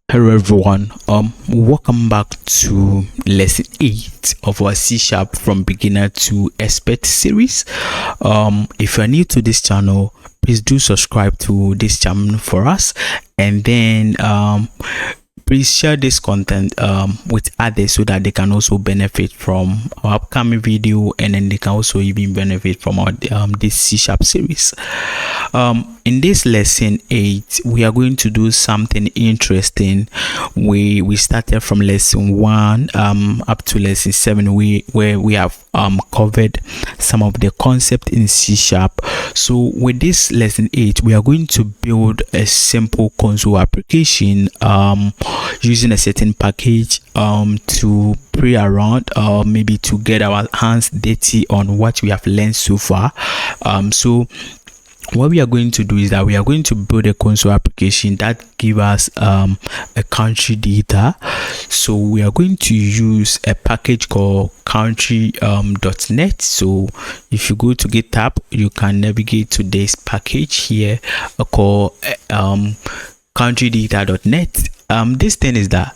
Hello everyone, welcome back to lesson 8 of our C Sharp from beginner to expert series. If you're new to this channel, please do subscribe to this channel for us, and then please share this content with others so that they can also benefit from our upcoming video, and then they can also even benefit from our this C Sharp series. In this lesson 8, we are going to do something interesting. We started from lesson 1 up to lesson 7 where we have covered some of the concept in C Sharp. So with this lesson 8, we are going to build a simple console application using a certain package to play around, or maybe to get our hands dirty on what we have learned so far. So what we are going to do is that we are going to build a console application that give us a country data. So we are going to use a package called country.net. So if you go to GitHub, you can navigate to this package here called countrydata.net. This thing is that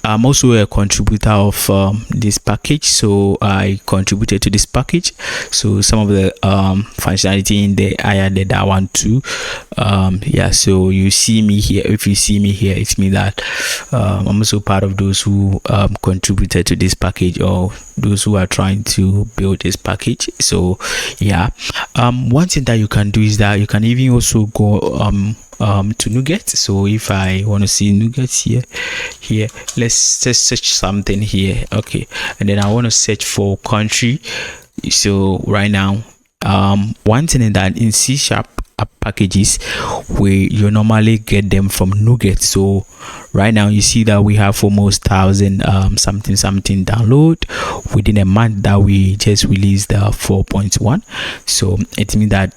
I'm also a contributor of this package, so I contributed to this package. So some of the functionality in there, I added that one too. Yeah, so you see me here. If you see me here, it's me that I'm also part of those who contributed to this package, or those who are trying to build this package. So yeah, one thing that you can do is that you can even also go to NuGet. So if I want to see NuGet here, let's just search something here. Okay, and then I want to search for country. So right now, one thing is that in C Sharp packages, you normally get them from NuGet. So right now you see that we have almost 1,000 something download within a month that we just released the 4.1. So it means that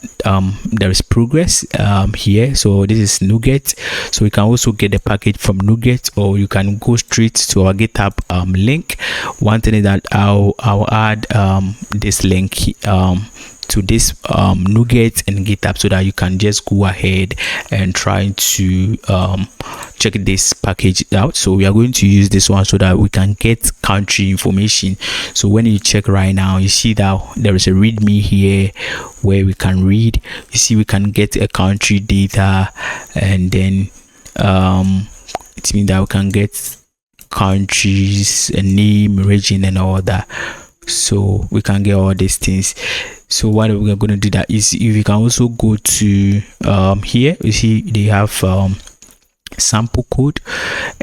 there is progress here. So this is NuGet. So you can also get the package from NuGet, or you can go straight to our GitHub link. One thing is that I'll add this link to this NuGet and GitHub, so that you can just go ahead and try to check this package out. So we are going to use this one so that we can get country information. So when you check right now, you see that there is a readme here where we can read. You see we can get a country data, and then it means that we can get countries, a name, region, and all that. So we can get all these things. So what we're going to do that is, if you can also go to here, you see they have sample code,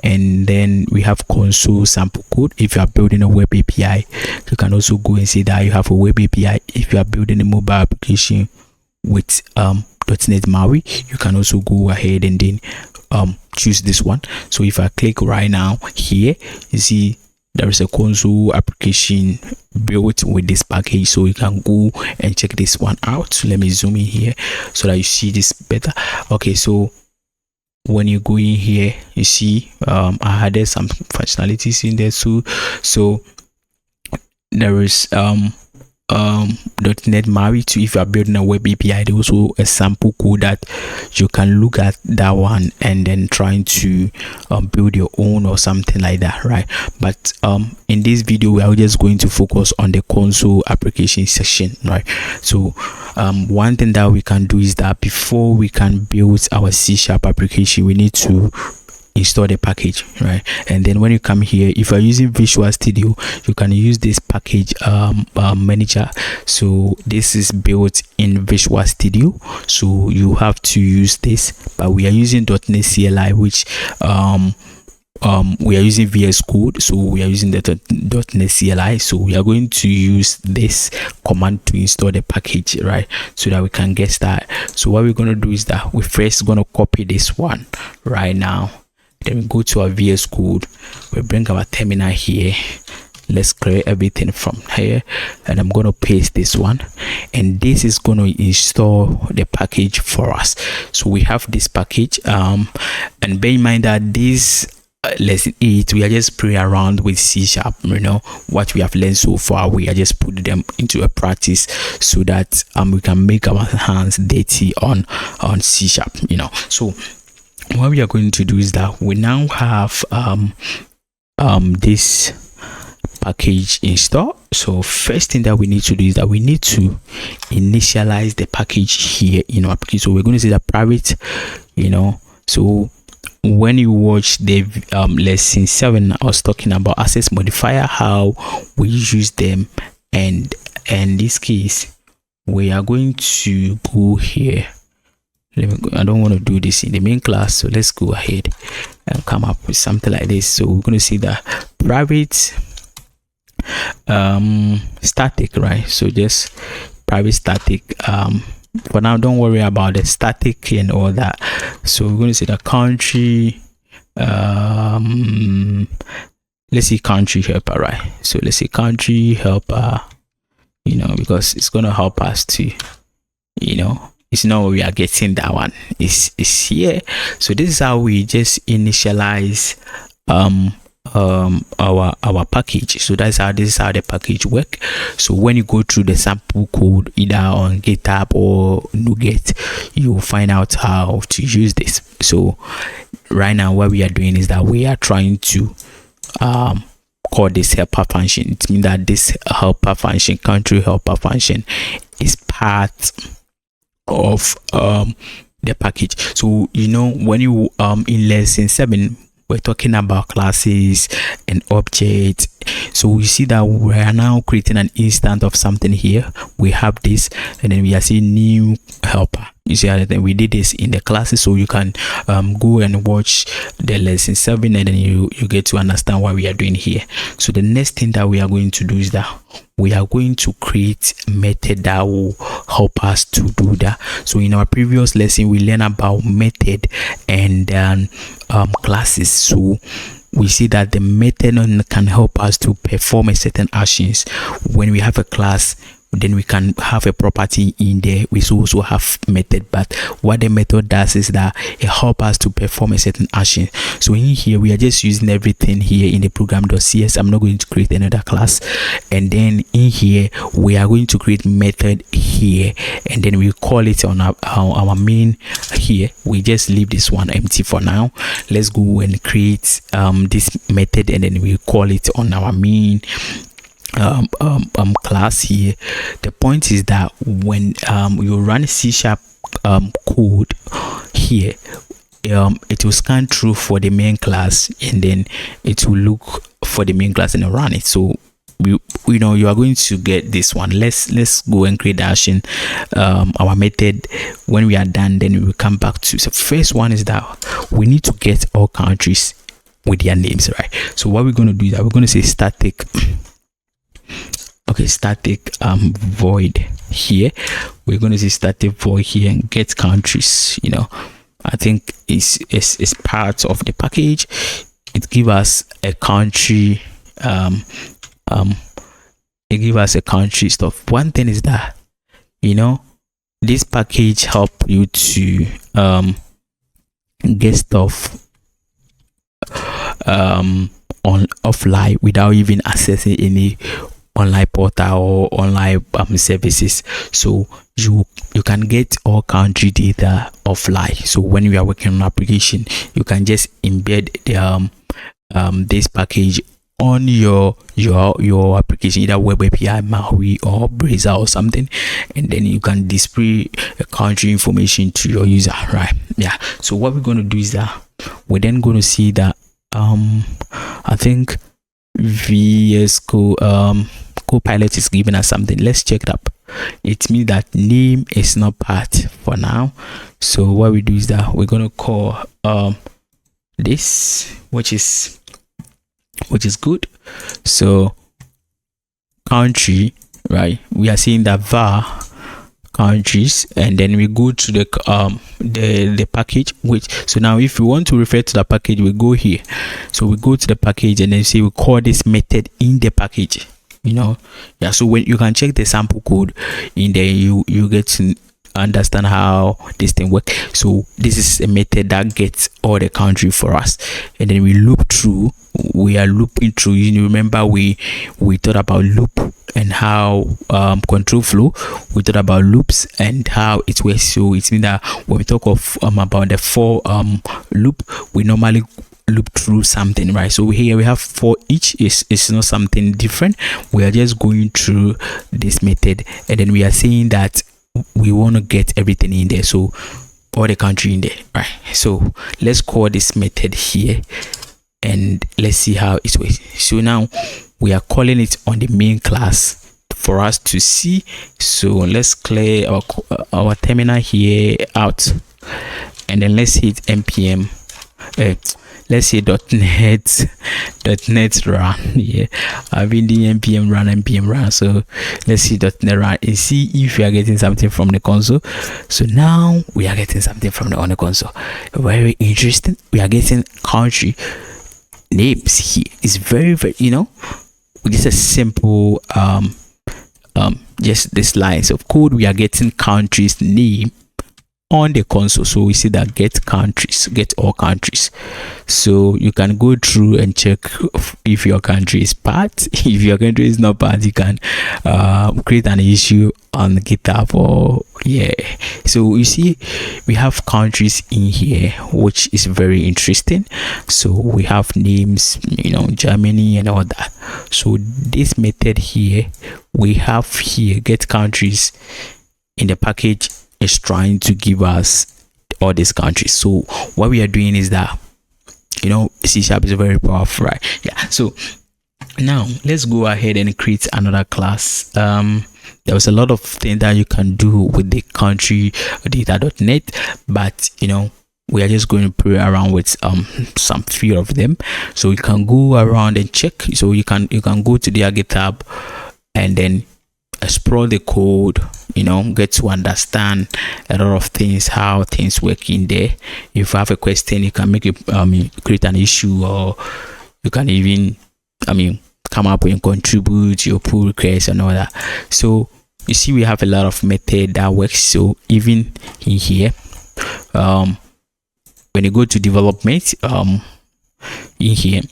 and then we have console sample code. If you are building a web API, you can also go and see that you have a web API. If you are building a mobile application with .NET MAUI, you can also go ahead and then choose this one. So if I click right now here, you see there is a console application built with this package, so you can go and check this one out. So let me zoom in here so that you see this better. Okay, so when you go in here, you see I added some functionalities in there too. So there is .NET MAUI too. If you are building a web API, there's also a sample code that you can look at that one and then trying to build your own or something like that, right? But in this video, we are just going to focus on the console application section, right? So one thing that we can do is that before we can build our C Sharp application, we need to install the package, right? And then when you come here, if you're using Visual Studio, you can use this package manager. So this is built in Visual Studio, so you have to use this. But we are using .NET CLI, which we are using VS Code, so we are using the .NET CLI. So we are going to use this command to install the package, right, so that we can get started. So what we're going to do is that we're first going to copy this one right now. Then we go to our VS Code, we bring our terminal here. Let's clear everything from here, and I'm going to paste this one, and this is going to install the package for us. So we have this package, and bear in mind that this lesson 8, we are just playing around with C Sharp. You know what we have learned so far, we are just putting them into a practice so that we can make our hands dirty on C Sharp, you know. So what we are going to do is that we now have this package installed. So first thing that we need to do is that we need to initialize the package here in our package. So we're going to say that private, so when you watch the lesson 7, I was talking about access modifier, how we use them, and in this case we are going to go here. I don't want to do this in the main class, so let's go ahead and come up with something like this. So we're going to see that private static, right? So just private static. For now, don't worry about the static and all that. So we're going to say the country, let's see country helper, right? So let's say country helper, because it's going to help us to, it's not we are getting that one. It's here. So this is how we just initialize our package. So this is how the package work. So when you go through the sample code either on GitHub or NuGet, you will find out how to use this. So right now what we are doing is that we are trying to call this helper function. It means that this helper function, country helper function, is part of the package. So when you in lesson 7 we're talking about classes and objects. So we see that we are now creating an instance of something here. We have this, and then we are seeing new helper. You see how we did this in the classes, so you can go and watch the lesson 7, and then you get to understand what we are doing here. So the next thing that we are going to do is that we are going to create a method that will help us to do that. So in our previous lesson we learned about method and classes. So we see that the method can help us to perform a certain actions. When we have a class, then we can have a property in there. We also have method, but what the method does is that it helps us to perform a certain action. So in here we are just using everything here in the program.cs. I'm not going to create another class, and then in here we are going to create method here, and then we call it on our main here. We just leave this one empty for now. Let's go and create this method, and then we call it on our main class here. The point is that when you run C# code here, it will scan through for the main class, and then it will look for the main class and run it. So you are going to get this one. Let's go and create the action, our method. When we are done, then we will come back to. So first one is that we need to get all countries with their names, right? So what we're going to do is that we're going to say static void here. We're going to say static void here and get countries. I think it's part of the package. It gives us a country. It gives us a country stuff. One thing is that this package help you to get stuff on offline without even accessing any online portal or online services. So you can get all country data offline. So when you are working on application, you can just embed this package on your application, either web API, Maui or Browser or something, and then you can display a country information to your user, right? Yeah. So what we're going to do is that we're then going to see that I think VS Copilot is giving us something. Let's check it up. It means that name is not part for now. So what we do is that we're going to call this, which is good. So country, right? We are seeing that var countries, and then we go to the package, so now if we want to refer to the package, we go here. So we go to the package, and then say we call this method in the package. Yeah, so when you can check the sample code in there, you get to understand how this thing works. So this is a method that gets all the country for us, and then we loop through. We are looping through. You remember we thought about loop and how control flow. We thought about loops and how it works. So it means that when we talk of about the for loop, we normally loop through something, right? So here we have for each. It's not something different. We are just going through this method, and then we are saying that we want to get everything in there, so all the country in there, right? So let's call this method here, and let's see how it works. So now we are calling it on the main class for us to see. So let's clear our terminal here out, and then let's hit npm let's say .net run. Yeah, I've been doing npm run. So let's see .net run and see if we are getting something from the console. So now we are getting something from the console. Very interesting. We are getting country names here. It's very just a simple just this lines of code. We are getting countries name on the console. So we see that get all countries. So you can go through and check if your country is part. If your country is not part, you can create an issue on GitHub, or so you see we have countries in here, which is very interesting. So we have names, Germany and all that. So this method here we have here, get countries, in the package is trying to give us all these countries. So what we are doing is that C# is very powerful, right? So now let's go ahead and create another class. There was a lot of things that you can do with the country data.net, but we are just going to play around with some few of them. So you can go around and check. So you can go to their GitHub and then explore the code, get to understand a lot of things, how things work in there. If you have a question, you can make it create an issue, or you can even come up and contribute your pull request and all that. So you see we have a lot of method that works. So even in here, when you go to development, in here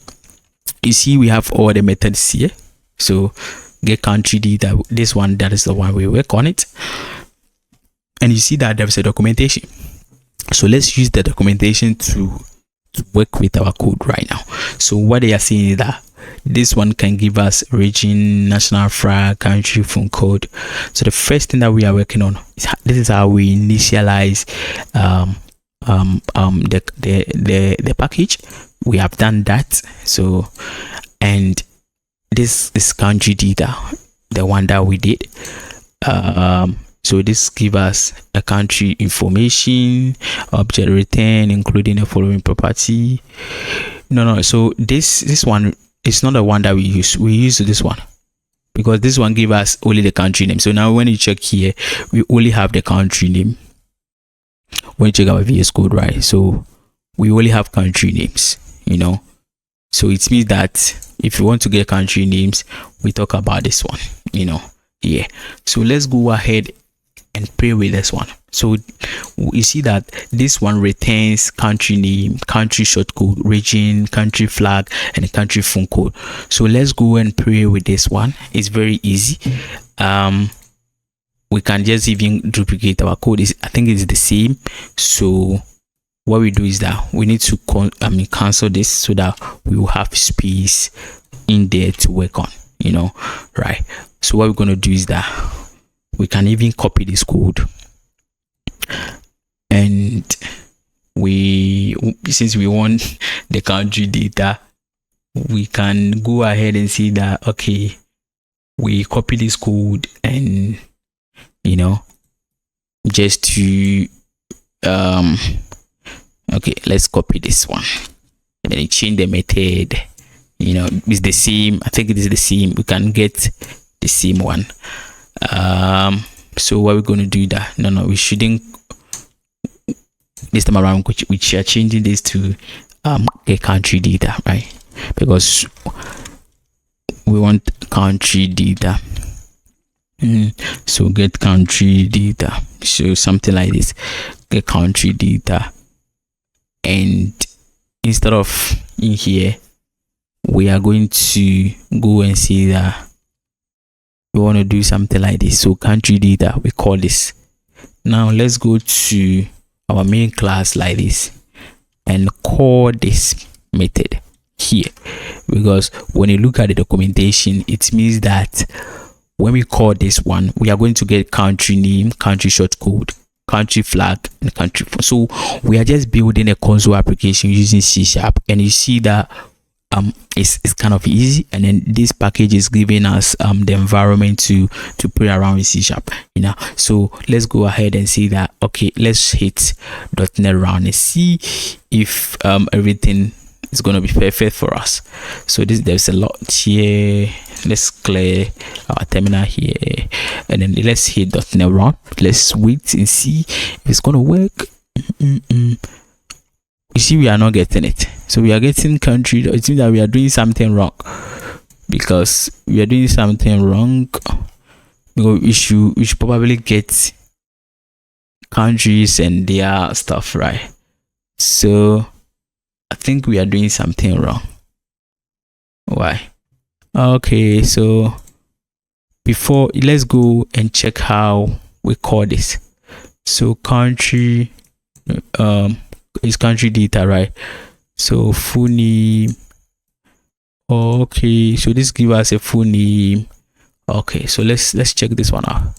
you see we have all the methods here. So get country data, this one, that is the one we work on it, and you see that there's a documentation. So let's use the documentation to work with our code right now. So what they are saying is that this one can give us region, national flag, country, phone code. So the first thing that we are working on is this is how we initialize the package. We have done that. So and this is country data, the one that we did. So this gives us a country information, object return, including the following property. No. So this one is not the one that we use. We use this one because this one gives us only the country name. So now when you check here, we only have the country name. When you check our VS Code, right? So we only have country names, So it means that if you want to get country names, we talk about this one, So let's go ahead and play with this one. So you see that this one returns country name, country shortcode, region, country flag, and a country phone code. So let's go and play with this one. It's very easy. We can just even duplicate our code. I think it's the same. So what we do is that we need to cancel this so that we will have space in there to work on, right? So what we're going to do is that we can even copy this code, and since we want the country data, we can go ahead and see that we copy this code, and just to let's copy this one and then change the method. It's the same. I think it is the same. We can get the same one. So what we're going to do that we shouldn't this time around, which are changing this to a country data, right? Because we want country data. So get country data, so something like this, get country data, and instead of in here we are going to go and see that we want to do something like this. So country data, we call this. Now let's go to our main class like this and call this method here, because when you look at the documentation, it means that when we call this one, we are going to get country name, country short code, country flag, and country. So we are just building a console application using C#, and you see that it's kind of easy. And then this package is giving us the environment to play around with C#, you know. So let's go ahead and see that. Okay, let's hit .NET Run and see if everything is going to be perfect for us. So there's a lot here. Let's clear our terminal here, and then let's hit .NET Run. Let's wait and see if it's going to work. You see, we are not getting it. So we are getting country. It seems that we are doing something wrong, because we are doing something wrong. Because we should probably get countries and their stuff right. So I think we are doing something wrong. Why? Okay, so before, let's go and check how we call this. So country is country data, right? So full name. Okay, so this give us a full name. Okay, so let's check this one out.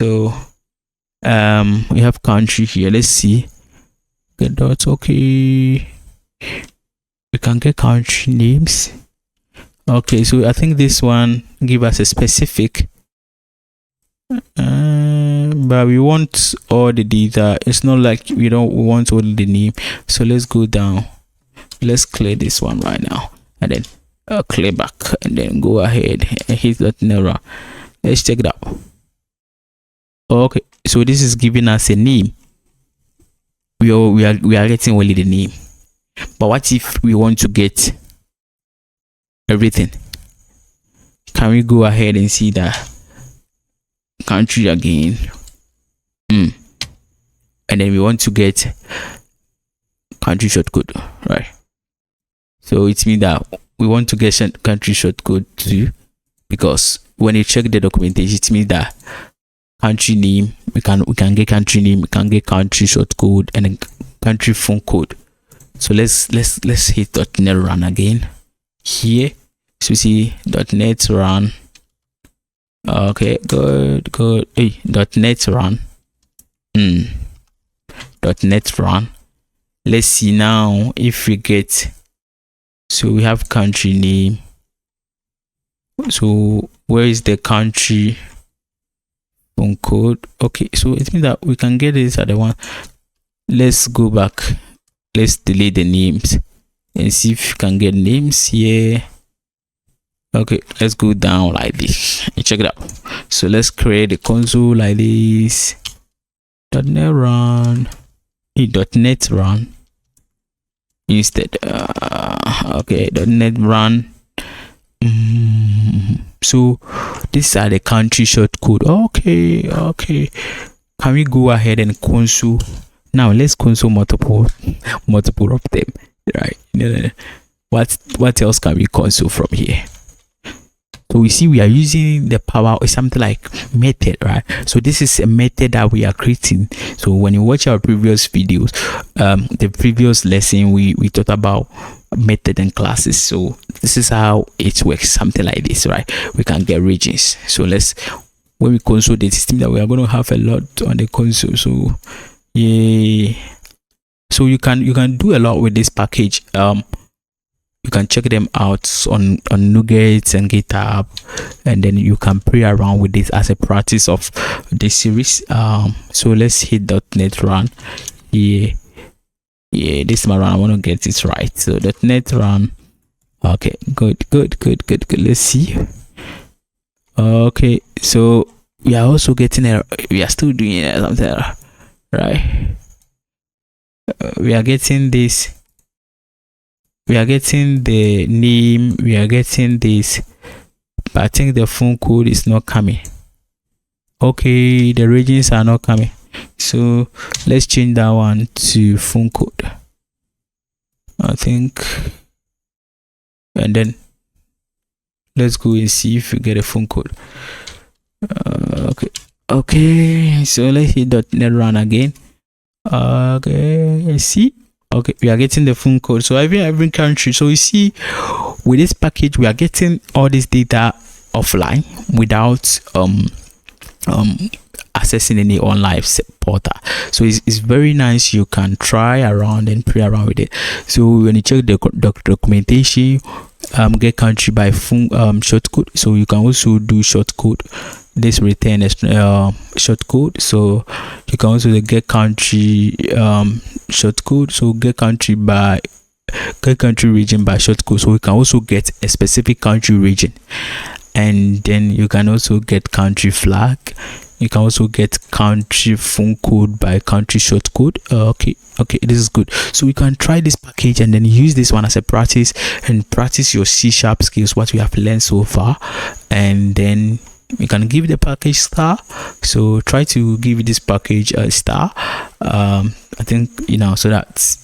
So we have country here. Let's see. Get dots. Okay, we can get country names. Okay, so I think this one give us a specific, but we want all the data. It's not like we want only the name. So let's go down. Let's clear this one right now, and then clear back, and then go ahead and hit .NET Run. Let's check it out. Okay, so this is giving us a name. We are getting only the name. But what if we want to get everything? Can we go ahead and see that country again? And then we want to get country shortcode, right? So it means that we want to get country shortcode too, because when you check the documentation, it means that country name, we can get country name, we can get country shortcode, and then country phone code. So let's hit .NET Run again here. So we see .NET Run. Okay, good. Hey, .NET Run. .NET Run. Let's see now if we get. So we have country name. So where is the country phone code? Okay, so it means that we can get this other one. Let's go back. Let's delete the names and see if you can get names here. Okay, let's go down like this and check it out. So let's create a console like this. .NET Run. .NET Run instead. Okay, .NET Run. So these are the country shortcode. Okay. Can we go ahead and console? Now let's console multiple of them, right? What else can we console from here? So we see we are using the power or something like method, right? So this is a method that we are creating. So when you watch our previous videos, the previous lesson, we talked about method and classes. So this is how it works, something like this, right? We can get regions. So when we console the system, that we are going to have a lot on the console. So yeah, so you can do a lot with this package. You can check them out on NuGet and GitHub, and then you can play around with this as a practice of this series. So let's hit .NET Run. Yeah, this my run. I want to get it right. So .NET Run. Okay, good. Let's see. Okay, so we are also getting we are still doing something, right? We are getting this. We are getting the name, we are getting this, but I think the phone code is not coming. Okay, the regions are not coming, so let's change that one to phone code, I think. And then let's go and see if we get a phone code. Okay, so let's hit .NET Run again. Okay, see, okay, we are getting the phone code. So every country, so you see with this package we are getting all this data offline without accessing any online portal. So it's very nice. You can try around and play around with it. So when you check the documentation, get country by phone shortcode. So you can also do shortcode. This return is shortcode. So you can also get country shortcode. So get country region by shortcode. So we can also get a specific country region, and then you can also get country flag. You can also get country phone code by country shortcode. Okay, this is good. So you can try this package and then use this one as a practice and practice your C# skills, what we have learned so far, and then you can give the package star. So try to give this package a star. I think, so that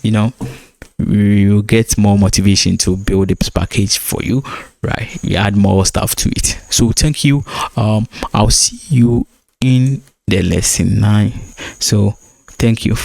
we will get more motivation to build this package for you, right? We add more stuff to it. So thank you. I'll see you in the lesson 9. So thank you.